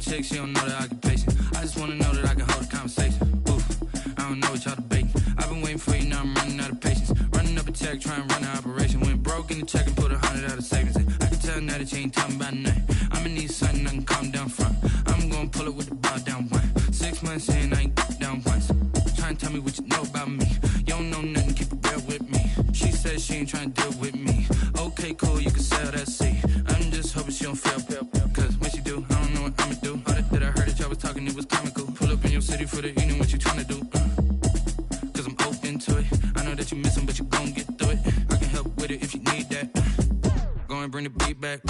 chick, she don't know the occupation. I just wanna know that I can hold a conversation. Oof, I don't know what y'all debating. I've been waiting for you, now I'm running out of patience. Running up a check, trying to run an operation. Went broke in the check and put 100 out of savings in. I can tell now that you ain't talking about nothing. I'ma need something I can calm down front. I'm gonna pull it with the bow down one. 6 months in, I ain't down once. Trying to tell me what you know about me. You don't know nothing, keep it real with me. She said she ain't trying to deal with me. Okay, cool, you can sell that seed. I'm just hoping she don't fail. Cause when she do, I don't know what I'ma do. All that I heard that y'all was talking, it was comical. Pull up in your city for the evening, what you trying to do? Cause I'm open to it. I know that you miss him, but you gon' get through it. I can help with it if you need that. Go and bring the beat back.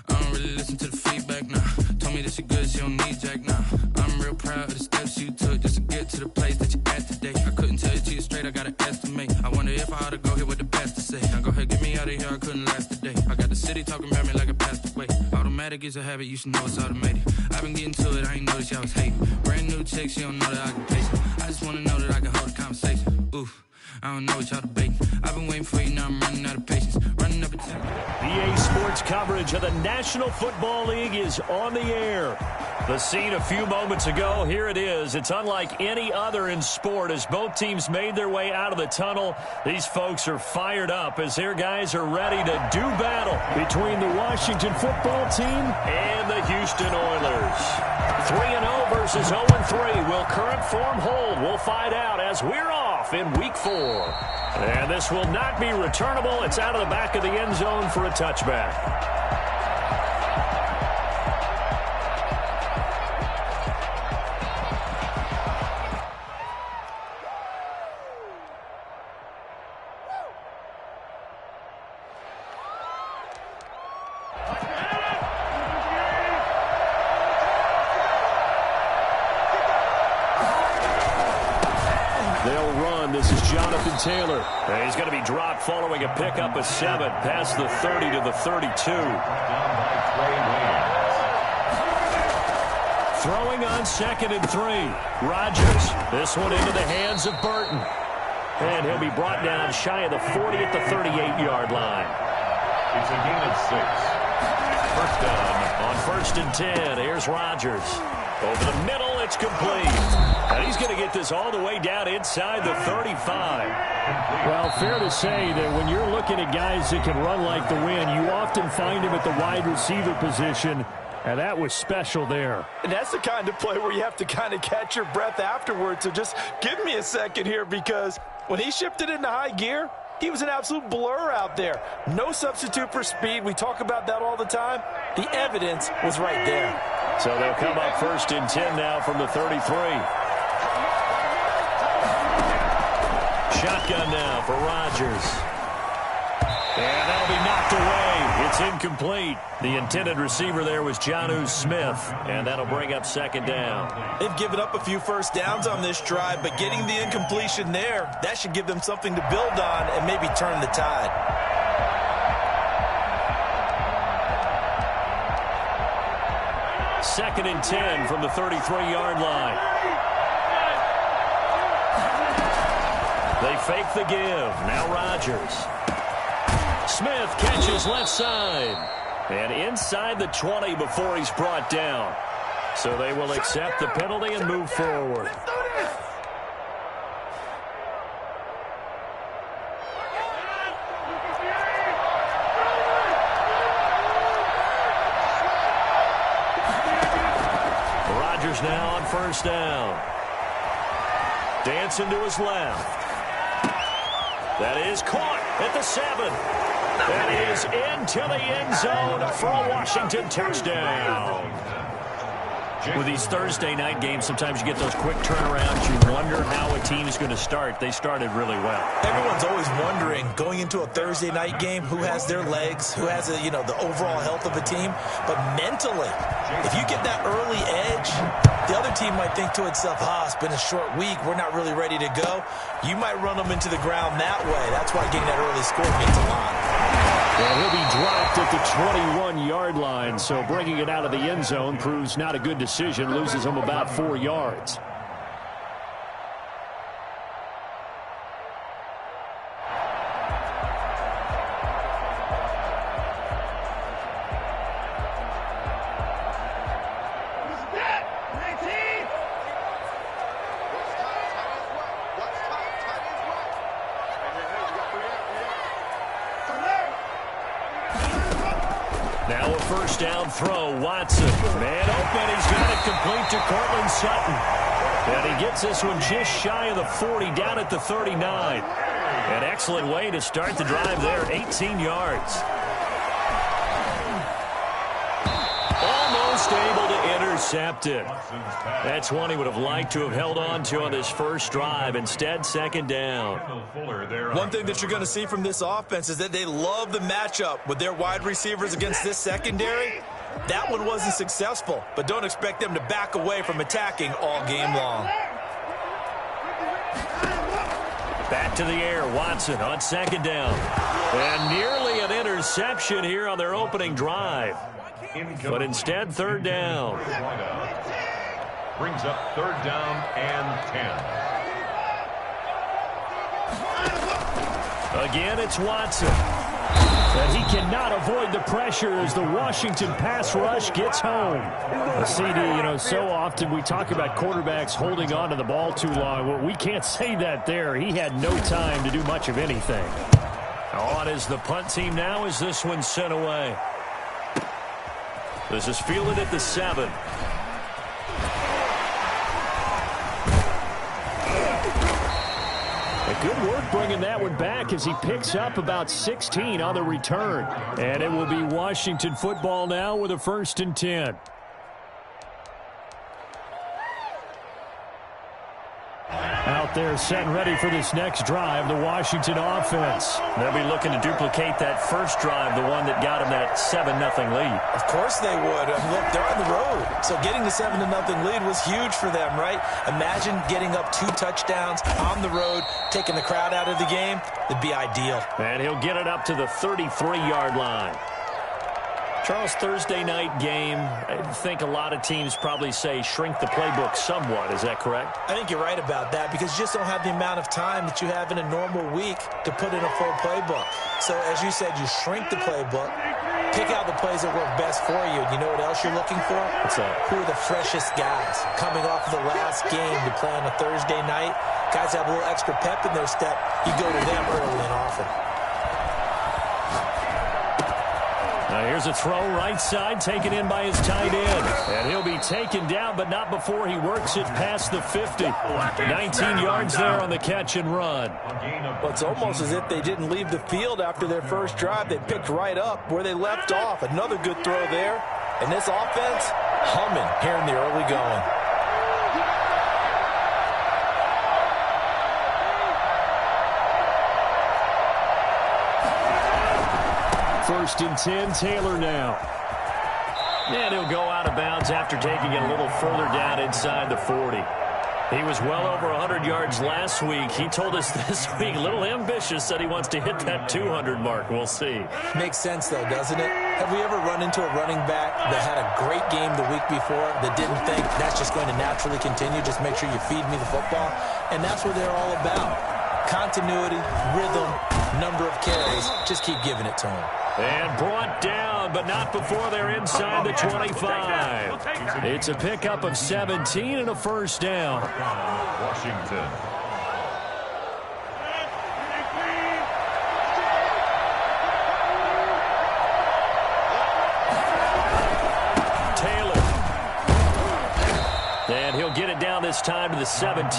I don't really listen to the feedback, nah. Told me that she good, she don't need Jack, nah. I'm real proud of the steps you took just to get to the place that you at today. I couldn't tell you to you straight, I gotta estimate. I wonder if I ought to go here with the best to say. Now go ahead, get me out of here, I couldn't last today. I got the city talking about me like I passed away. Automatic is a habit, you should know it's automated. I've been getting to it, I ain't noticed y'all was hating. Brand new chick, she don't know the occupation. I just wanna know that I can hold a conversation. Oof, I don't know what y'all debating. I've been waiting for you, now I'm running out of patience. Running up a check. EA Sports coverage of the National Football League is on the air. The scene a few moments ago, here it is. It's unlike any other in sport as both teams made their way out of the tunnel. These folks are fired up as their guys are ready to do battle between the Washington football team and the Houston Oilers. 3-0 versus 0-3. Will current form hold? We'll find out as we're off in Week 4. And this will not be returnable. It's out of the back of the end zone for a touchback. Taylor. He's going to be dropped following a pickup of 7 past the 30 to the 32. Throwing on 2nd and 3. Rodgers. This one into the hands of Burton. And he'll be brought down shy of the 40 at the 38-yard line. It's a gain of 6. First down. On 1st and 10, here's Rodgers. Over the middle, it's complete. And he's going to get this all the way down inside the 35. Well, fair to say that when you're looking at guys that can run like the wind, you often find him at the wide receiver position, and that was special there. And that's the kind of play where you have to kind of catch your breath afterwards. So just give me a second here, because when he shifted into high gear, he was an absolute blur out there. No substitute for speed. We talk about that all the time. The evidence was right there. So they'll come up 1st and 10 now from the 33. Shotgun now for Rodgers. And that'll be knocked away. It's incomplete. The intended receiver there was Jonnu Smith. And that'll bring up 2nd down. They've given up a few first downs on this drive, but getting the incompletion there, that should give them something to build on and maybe turn the tide. Second and 10 from the 33-yard line. They fake the give. Now Rodgers. Smith catches left side. And inside the 20 before he's brought down. So they will accept the penalty and move forward. Rodgers now on 1st down. Dancing to his left. That is caught at the 7. That is into the end zone for a Washington touchdown. With these Thursday night games, sometimes you get those quick turnarounds. You wonder how a team is going to start. They started really well. Everyone's always wondering, going into a Thursday night game, who has their legs, who has, the overall health of a team. But mentally, if you get that early edge, the other team might think to itself, it's been a short week. We're not really ready to go. You might run them into the ground that way. That's why getting that early score means a lot. Well, he'll be dropped at the 21-yard line, so bringing it out of the end zone proves not a good decision, loses him about 4 yards. first down throw. Watson, man open. He's got it complete to Cortland Sutton. And he gets this one just shy of the 40, down at the 39. An excellent way to start the drive there, 18 yards. Almost able to intercept it. That's one he would have liked to have held on to on this first drive. Instead, second down. One thing that you're going to see from this offense is that they love the matchup with their wide receivers against this secondary. That one wasn't successful, but don't expect them to back away from attacking all game long. Back to the air, Watson on second down. And nearly an interception here on their opening drive. But instead, third down. Brings up third down and 10. Again, it's Watson. But he cannot avoid the pressure as the Washington pass rush gets home. A CD, so often we talk about quarterbacks holding on to the ball too long. Well, we can't say that there. He had no time to do much of anything. On is the punt team now as this one's sent away. This is fielded at the 7. Good work bringing that one back as he picks up about 16 on the return. And it will be Washington football now with a 1st and 10. Out there set and ready for this next drive, the Washington offense. They'll be looking to duplicate that first drive, the one that got them that 7-0 lead. Of course they would. Look, they're on the road. So getting the 7-0 lead was huge for them, right? Imagine getting up 2 touchdowns on the road, taking the crowd out of the game. It'd be ideal. And he'll get it up to the 33-yard line. Charles, Thursday night game, I think a lot of teams probably say shrink the playbook somewhat. Is that correct? I think you're right about that because you just don't have the amount of time that you have in a normal week to put in a full playbook. So, as you said, you shrink the playbook, pick out the plays that work best for you. You know what else you're looking for? What's that? Who are the freshest guys coming off of the last game to play on a Thursday night? Guys have a little extra pep in their step. You go to them early and often. Now here's a throw right side taken in by his tight end. And he'll be taken down, but not before he works it past the 50. 19 yards there on the catch and run. Well, it's almost as if they didn't leave the field after their first drive. They picked right up where they left off. Another good throw there. And this offense, humming here in the early going. First and 10, Taylor now. And he'll go out of bounds after taking it a little further down inside the 40. He was well over 100 yards last week. He told us this week, a little ambitious, said he wants to hit that 200 mark. We'll see. Makes sense, though, doesn't it? Have we ever run into a running back that had a great game the week before that didn't think that's just going to naturally continue? Just make sure you feed me the football. And that's what they're all about. Continuity, rhythm, number of carries. Just keep giving it to them. And brought down, but not before they're inside the 25. It's a pickup of 17 and a first down. Washington. Taylor. And he'll get it down this time to the 17.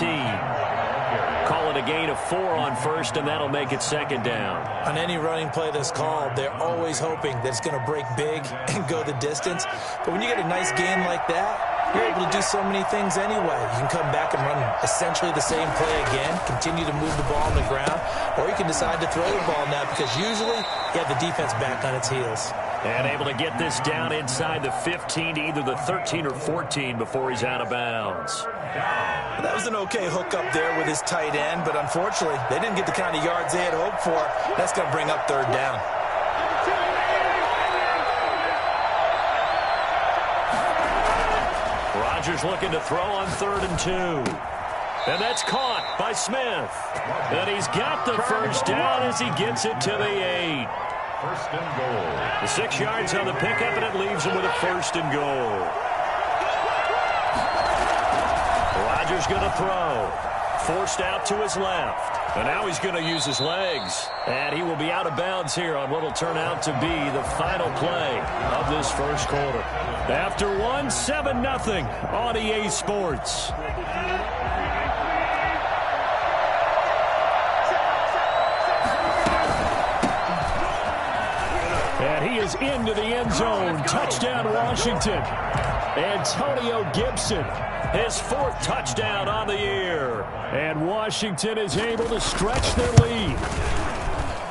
Call it a gain of 4 on first, and that'll make it second down. On any running play that's called, they're always hoping that it's going to break big and go the distance. But when you get a nice gain like that, you're able to do so many things anyway. You can come back and run essentially the same play again, continue to move the ball on the ground, or you can decide to throw the ball now because usually you have the defense back on its heels. And able to get this down inside the 15 to either the 13 or 14 before he's out of bounds. That was an okay hook up there with his tight end, but unfortunately, they didn't get the kind of yards they had hoped for. That's going to bring up third down. Rodgers looking to throw on 3rd and 2. And that's caught by Smith. And he's got the first down as he gets it to the 8. First and goal. The 6 yards on the pickup, and it leaves him with a first and goal. Rodgers going to throw. Forced out to his left. And now he's going to use his legs. And he will be out of bounds here on what will turn out to be the final play of this first quarter. After one, 7-0 on EA Sports. And he is into the end zone. Touchdown, Washington. Antonio Gibson, his 4th touchdown on the year. And Washington is able to stretch their lead.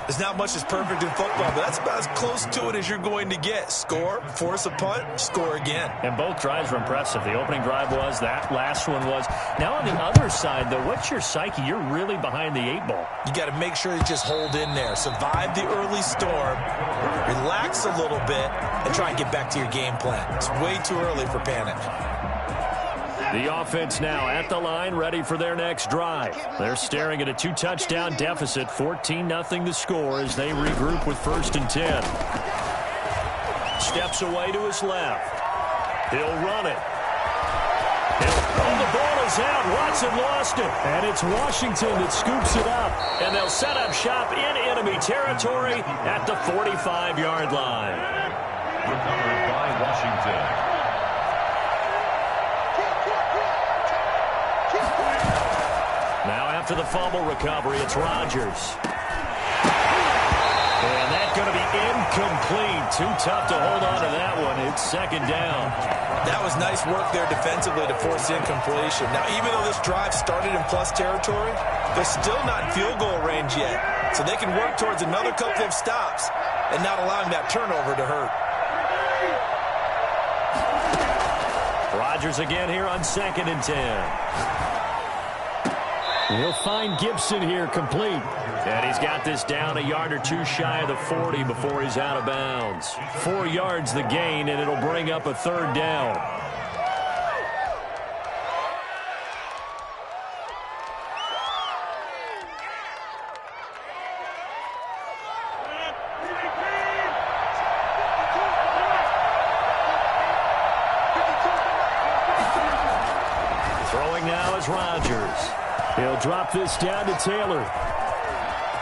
There's not much that's perfect in football, but that's about as close to it as you're going to get. Score, force a punt, score again. And both drives were impressive. The opening drive was, that last one was. Now on the other side, though, what's your psyche? You're really behind the 8 ball. You got to make sure you just hold in there. Survive the early storm, relax a little bit, and try and get back to your game plan. It's way too early for panic. The offense now at the line, ready for their next drive. They're staring at a 2-touchdown deficit, 14-0 the score as they regroup with 1st and 10. Steps away to his left. He'll run it. The ball is out. Watson lost it. And it's Washington that scoops it up. And they'll set up shop in enemy territory at the 45-yard line. Recovered by Washington. Now after the fumble recovery, it's Rodgers. And that's going to be incomplete. Too tough to hold on to that one. It's 2nd down. That was nice work there defensively to force incompletion. Now, even though this drive started in plus territory, they're still not in field goal range yet. So they can work towards another couple of stops and not allowing that turnover to hurt. Rodgers again here on 2nd and 10. He'll find Gibson here complete. And he's got this down a yard or 2 shy of the 40 before he's out of bounds. 4 yards the gain, and it'll bring up a 3rd down. Throwing now is Rodgers. He'll drop this down to Taylor.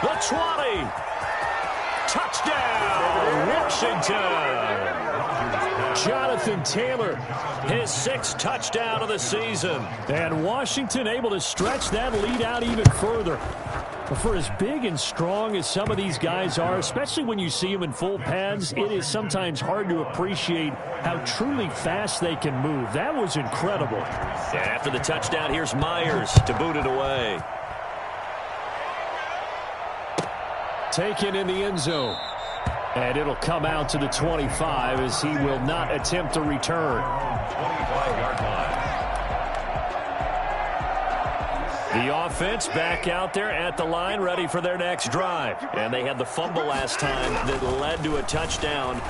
The 20. Touchdown, Washington. Jonathan Taylor, his 6th touchdown of the season. And Washington able to stretch that lead out even further. But for as big and strong as some of these guys are, especially when you see them in full pads, it is sometimes hard to appreciate how truly fast they can move. That was incredible. And after the touchdown, here's Myers to boot it away. Taken in the end zone. And it'll come out to the 25 as he will not attempt to return. 25-yard line. The offense back out there at the line, ready for their next drive. And they had the fumble last time that led to a touchdown.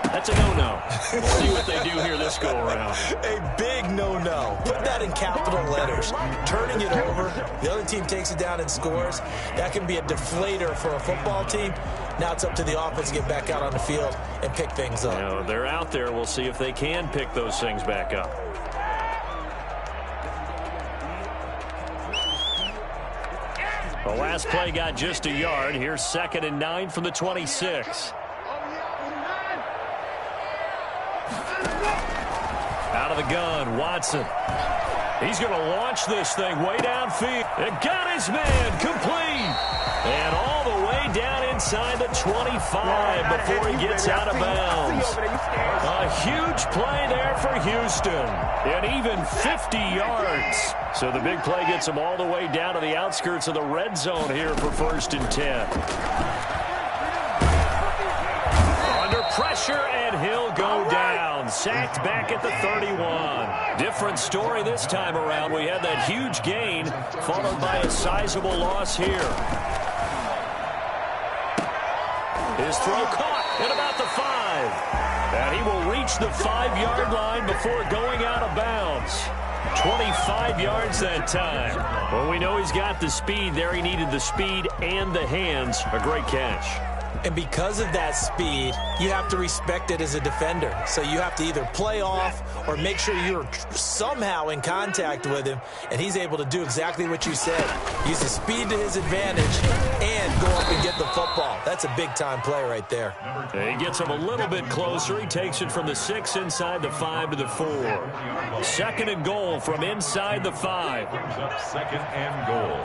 That's a no-no. We'll see what they do here this go-around. A big no-no. Put that in capital letters. Turning it over, the other team takes it down and scores. That can be a deflator for a football team. Now it's up to the offense to get back out on the field and pick things up. You know, they're out there. We'll see if they can pick those things back up. The last play got just a yard. Here's 2nd and 9 from the 26. Out of the gun, Watson. He's going to launch this thing way downfield. And got his man complete. And all the way down inside the 25 before he gets out of bounds. A huge play there for Houston. And even 50 yards. So the big play gets him all the way down to the outskirts of the red zone here for 1st and 10. Under pressure, and he'll go down. Sacked back at the 31. Different story this time around. We had that huge gain, followed by a sizable loss here. His throw caught at about the 5. And he will reach the 5-yard line before going out of bounds. 25 yards that time. Well, we know he's got the speed there. He needed the speed and the hands. A great catch. And because of that speed, you have to respect it as a defender. So you have to either play off or make sure you're somehow in contact with him, and he's able to do exactly what you said. Use the speed to his advantage and go up and get the football. That's a big-time play right there. He gets him a little bit closer. He takes it from the 6 inside the 5 to the 4. Second and goal from inside the 5. Brings up second and goal.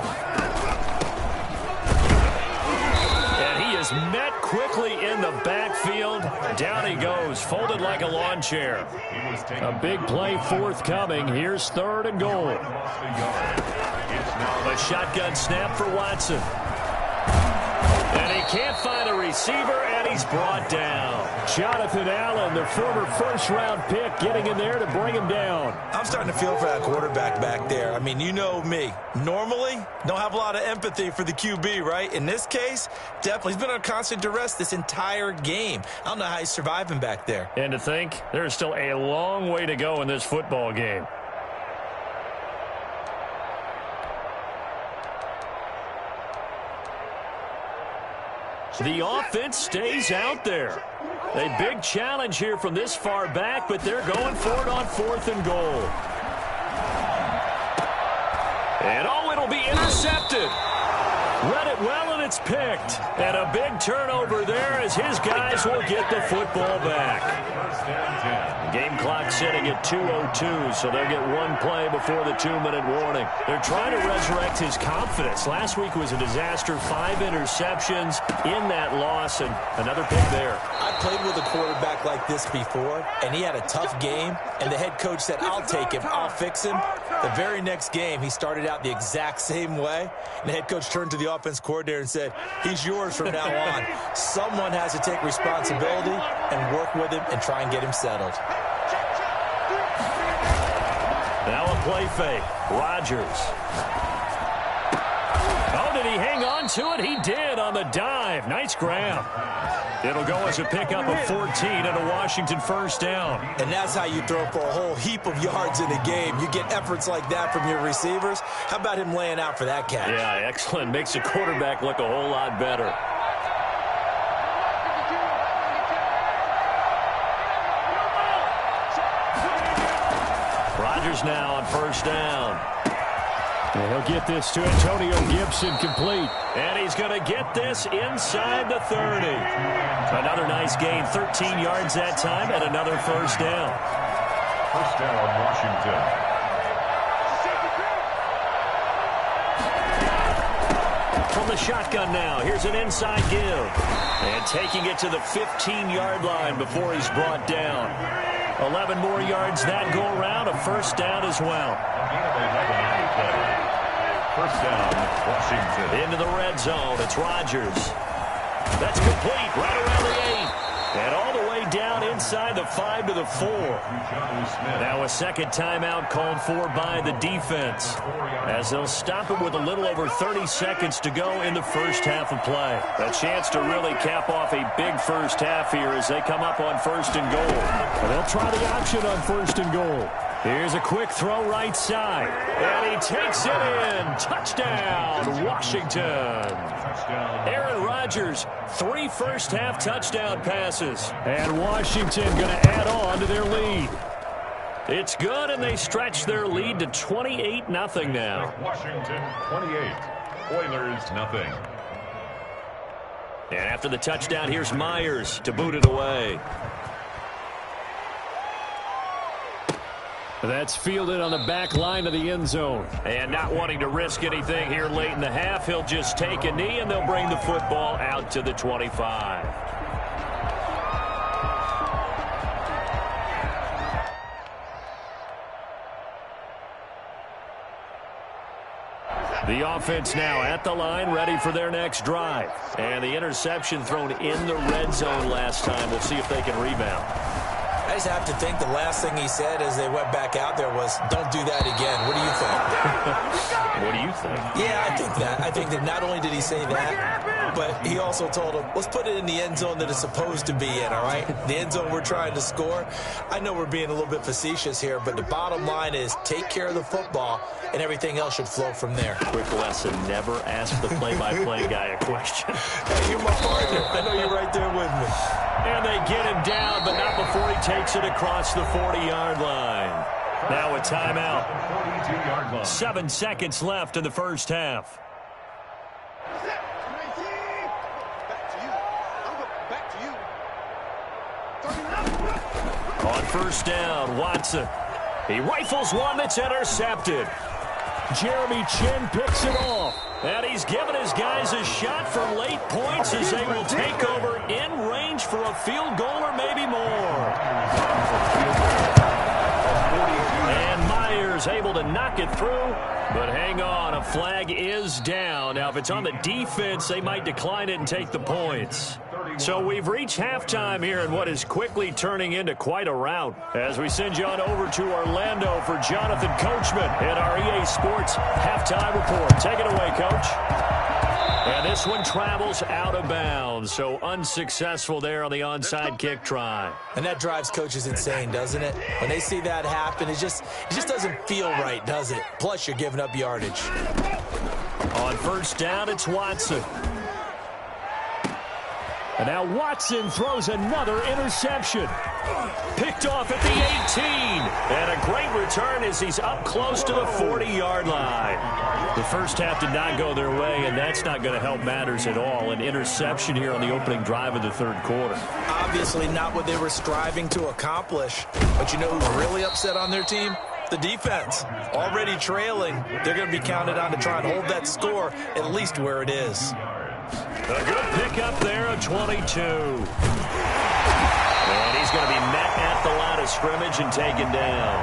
Is met quickly in the backfield. Down he goes, folded like a lawn chair. A big play forthcoming. Here's third and goal. A shotgun snap for Watson. And he can't find a receiver, and he's brought down. Jonathan Allen, the former first-round pick, getting in there to bring him down. I'm starting to feel for that quarterback back there. I mean, you know me. Normally, don't have a lot of empathy for the QB, right? In this case, definitely. He's been under constant duress this entire game. I don't know how he's surviving back there. And to think, there's still a long way to go in this football game. The offense stays out there. A big challenge here from this far back, but they're going for it on 4th and goal. And oh, it'll be intercepted. Read it well, and it's picked. And a big turnover there as his guys will get the football back. The game clock sitting at 2:02, so they'll get one play before the 2-minute warning. They're trying to resurrect his confidence. Last week was a disaster. 5 interceptions in that loss, and another pick there. I played with a quarterback like this before, and he had a tough game, and the head coach said, I'll take him, I'll fix him. The very next game, he started out the exact same way, and the head coach turned to the offense coordinator and said, he's yours from now on. Someone has to take responsibility and work with him and try and get him settled. Now a play fake. Rodgers. Oh, did he hang on to it? He did on the dive. Nice grab. It'll go as a pickup of 14 and a Washington first down. And that's how you throw for a whole heap of yards in a game. You get efforts like that from your receivers. How about him laying out for that catch? Yeah, excellent. Makes the quarterback look a whole lot better. Rodgers now on first down. And he'll get this to Antonio Gibson complete. And he's going to get this inside the 30. Another nice gain, 13 yards that time, and another first down. First down, Washington. From the shotgun now, here's an inside give. And taking it to the 15-yard line before he's brought down. 11 more yards that go around, a first down as well. First down, Washington. Into the red zone, it's Rodgers. That's complete, right around the 8. And all the way down inside the 5 to the 4. Now a second timeout called for by the defense, as they'll stop it with a little over 30 seconds to go in the first half of play. A chance to really cap off a big first half here as they come up on first and goal. And they'll try the option on first and goal. Here's a quick throw right side. And he takes it in. Touchdown, Washington. Aaron Rodgers, 3 first-half touchdown passes. And Washington going to add on to their lead. It's good, and they stretch their lead to 28-0 now. Washington 28, Oilers nothing. And after the touchdown, here's Myers to boot it away. That's fielded on the back line of the end zone. And not wanting to risk anything here late in the half, he'll just take a knee, and they'll bring the football out to the 25. The offense now at the line, ready for their next drive. And the interception thrown in the red zone last time. We'll see if they can rebound. I just have to think the last thing he said as they went back out there was, don't do that again. What do you think? What do you think? Yeah, I think that not only did he say that, but he also told him, let's put it in the end zone that it's supposed to be in, all right? The end zone we're trying to score. I know we're being a little bit facetious here, but the bottom line is take care of the football, and everything else should flow from there. Quick lesson, never ask the play-by-play guy a question. Hey, you're my partner. I know you're right there with me. And they get him down, but not before he takes it across the 40-yard line. Now a timeout. 7 seconds left in the first half. On first down, Watson. He rifles one that's intercepted. Jeremy Chin picks it off. And he's given his guys a shot for late points as they will take over in range for a field goal or maybe more. And Myers able to knock it through, but hang on, a flag is down. Now, if it's on the defense, they might decline it and take the points. So we've reached halftime here in what is quickly turning into quite a rout. As we send you on over to Orlando for Jonathan Coachman in our EA Sports Halftime Report. Take it away, Coach. And this one travels out of bounds, so unsuccessful there on the onside kick try. And that drives coaches insane, doesn't it? When they see that happen, it just doesn't feel right, does it? Plus, you're giving up yardage. On first down, it's Watson. And now Watson throws another interception. Picked off at the 18. And a great return as he's up close to the 40-yard line. The first half did not go their way, and that's not going to help matters at all. An interception here on the opening drive of the third quarter. Obviously not what they were striving to accomplish. But you know who's really upset on their team? The defense. Already trailing. They're going to be counted on to try and hold that score at least where it is. A good pickup there at 22. And he's going to be met at the line of scrimmage and taken down.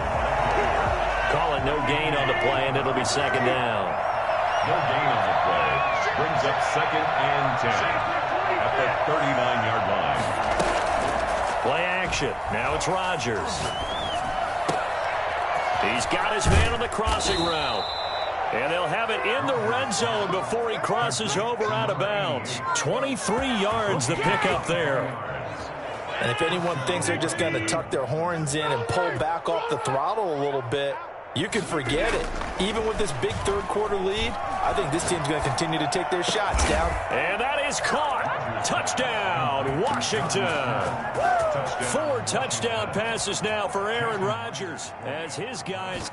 Calling no gain on the play, and it'll be second down. No gain on the play. Brings up second and 10 at the 39-yard line. Play action. Now it's Rodgers. He's got his man on the crossing route. And they'll have it in the red zone before he crosses over out of bounds. 23 yards the pickup there. And if anyone thinks they're just going to tuck their horns in and pull back off the throttle a little bit, you can forget it. Even with this big third quarter lead, I think this team's going to continue to take their shots down. And that is caught. Touchdown, Washington. 4 touchdown passes now for Aaron Rodgers as his guys